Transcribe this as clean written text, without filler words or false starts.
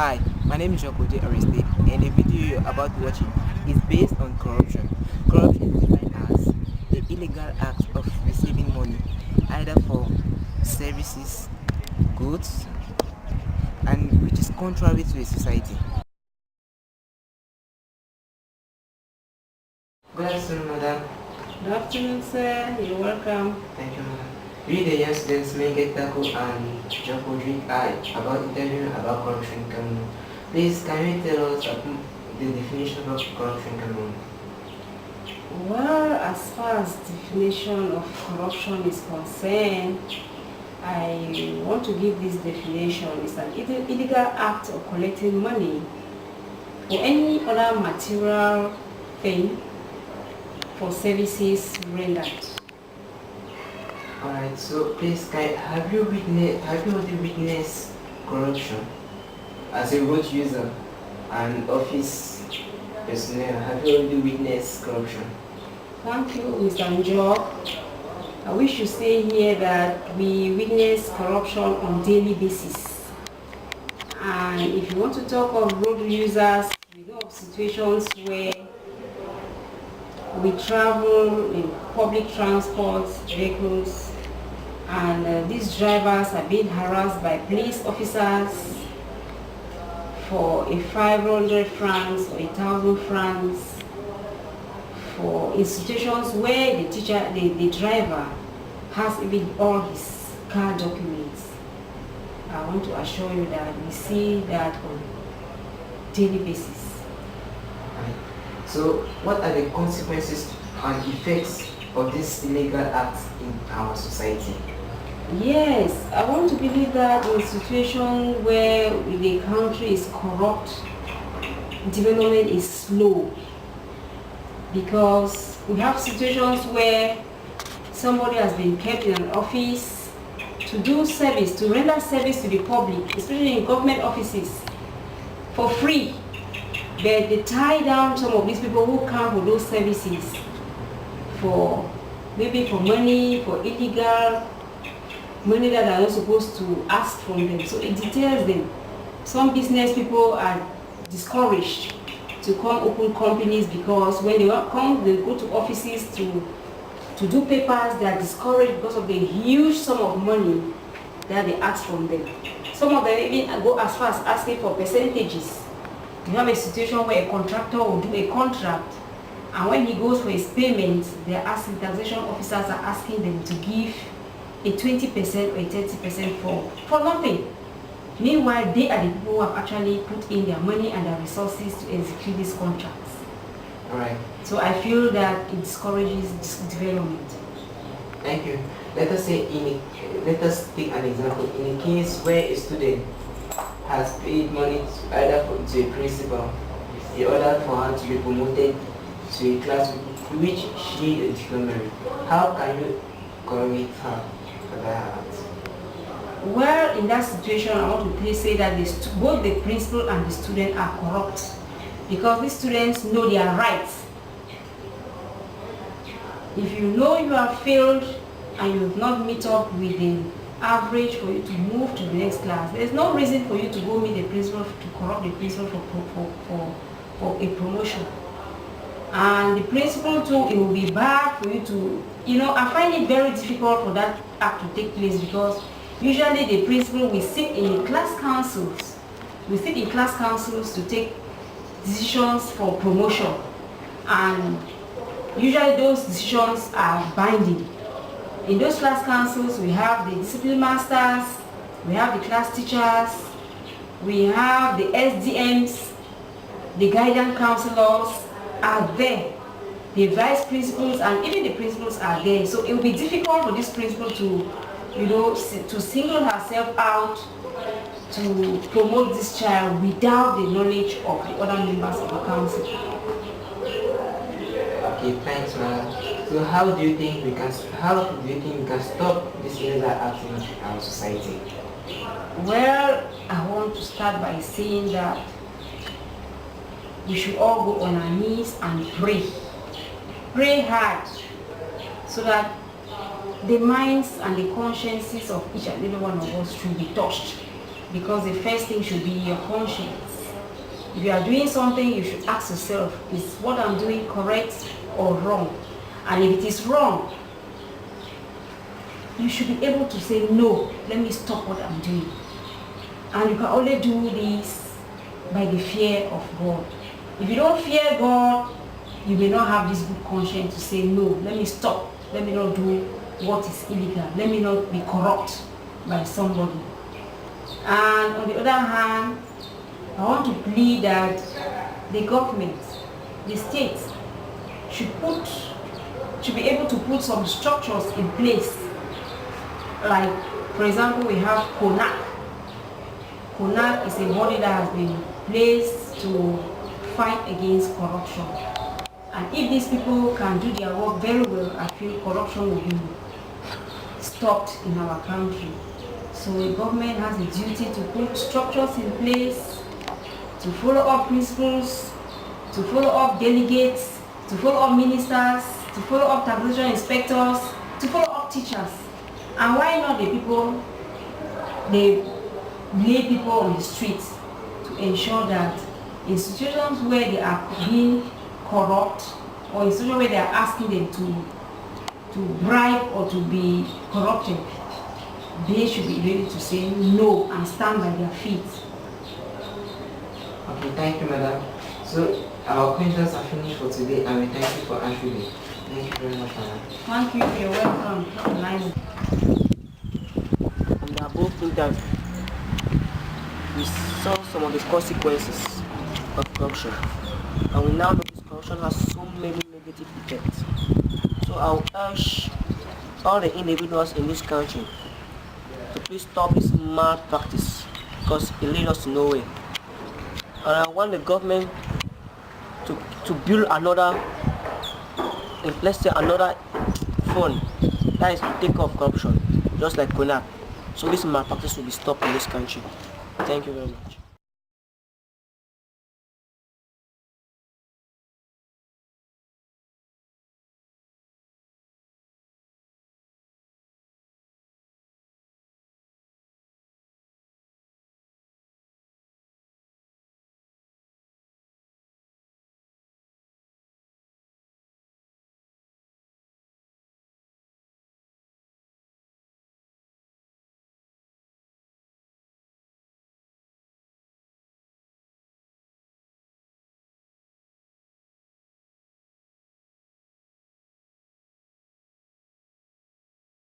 Hi, my name is Ndjock arrested, and the video you're about to watch is based on corruption. Corruption is defined as the illegal act of receiving money either for services, goods, and which is contrary to a society. Good afternoon, madam. Good afternoon, sir. You're welcome. Thank you, madam. We the young students Menget and Ndjock are about interviewing about corruption in Cameroon. Please, can you tell us the definition of corruption in Cameroon? Well, as far as definition of corruption is concerned, I want to give this definition. It's an illegal act of collecting money for any other material thing for services rendered. Alright, so please, have you already witnessed corruption as a road user and office personnel? Have you already witnessed corruption? Thank you, Mr. Ndjock. I wish to say here that we witness corruption on daily basis. And if you want to talk of road users, we know of situations where we travel in public transport vehicles and these drivers are being harassed by police officers for a 500 francs or 1,000 francs for institutions where the driver has even all his car documents. I want to assure you that we see that on daily basis. So what are the consequences and effects of this illegal act in our society? Yes, I want to believe that in a situation where the country is corrupt, development is slow, because we have situations where somebody has been kept in an office to do service, to render service to the public, especially in government offices, for free. But they tie down some of these people who come for those services for maybe for money, for illegal money that are not supposed to ask from them. So it details them. Some business people are discouraged to come open companies because when they come, they go to offices to do papers, they are discouraged because of the huge sum of money that they ask from them. Some of them even go as far as asking for percentages. You have a situation where a contractor will do a contract, and when he goes for his payment, taxation officers are asking them to give a 20% or a 30% for nothing. Meanwhile, they are the people who have actually put in their money and their resources to execute these contracts. All right. So I feel that it discourages this development. Thank you. Let us take an example. In a case where a student has paid money to a principal in order for her to be promoted to a class which she is diploma. How can you correct her for that act? Well, in that situation, I want to say that both the principal and the student are corrupt, because these students know their rights. If you know you have failed and you have not met up with the average for you to move to the next class, there's no reason for you to go meet the principal, to corrupt the principal for a promotion. And the principal too, it will be bad for you to, I find it very difficult for that act to take place, because usually the principal will sit in class councils. We sit in class councils to take decisions for promotion, and usually those decisions are binding. In those class councils, we have the discipline masters, we have the class teachers, we have the SDMs, the guidance counselors are there, the vice principals, and even the principals are there. So it will be difficult for this principal to single herself out to promote this child without the knowledge of the other members of the council. Okay, thanks, madam. So how do you think we can stop this illegal act in our society? Well, I want to start by saying that we should all go on our knees and pray. Pray hard, so that the minds and the consciences of each and every one of us should be touched. because the first thing should be your conscience. If you are doing something, you should ask yourself, is what I'm doing correct or wrong? And if it is wrong, you should be able to say, no, let me stop what I'm doing. And you can only do this by the fear of God. If you don't fear God, you may not have this good conscience to say, no, let me stop. Let me not do what is illegal. Let me not be corrupt by somebody. And on the other hand, I want to plead that the government, the states, should be able to put some structures in place. Like, for example, we have CONAC. CONAC is a body that has been placed to fight against corruption. And if these people can do their work very well, I feel corruption will be stopped in our country. So the government has a duty to put structures in place, to follow up principles, to follow up delegates, to follow up ministers, to follow up taxation inspectors, to follow up teachers. And why not the people, they lay people on the streets to ensure that institutions where they are being corrupt, or institutions where they are asking them to bribe or to be corrupted, they should be ready to say no and stand by their feet. Okay, thank you, madam. So our questions are finished for today, and we thank you for answering it. Thank you very much, madam. Thank you, you're welcome. Have a nice day. From the above interview, we saw some of the consequences of corruption, and we now know this corruption has so many negative effects. So I'll urge all the individuals in this country to please stop this malpractice, because it leads us to nowhere. And I want the government to build another, let's say another fund that is to take care of corruption, just like CONAC. So this malpractice will be stopped in this country. Thank you very much.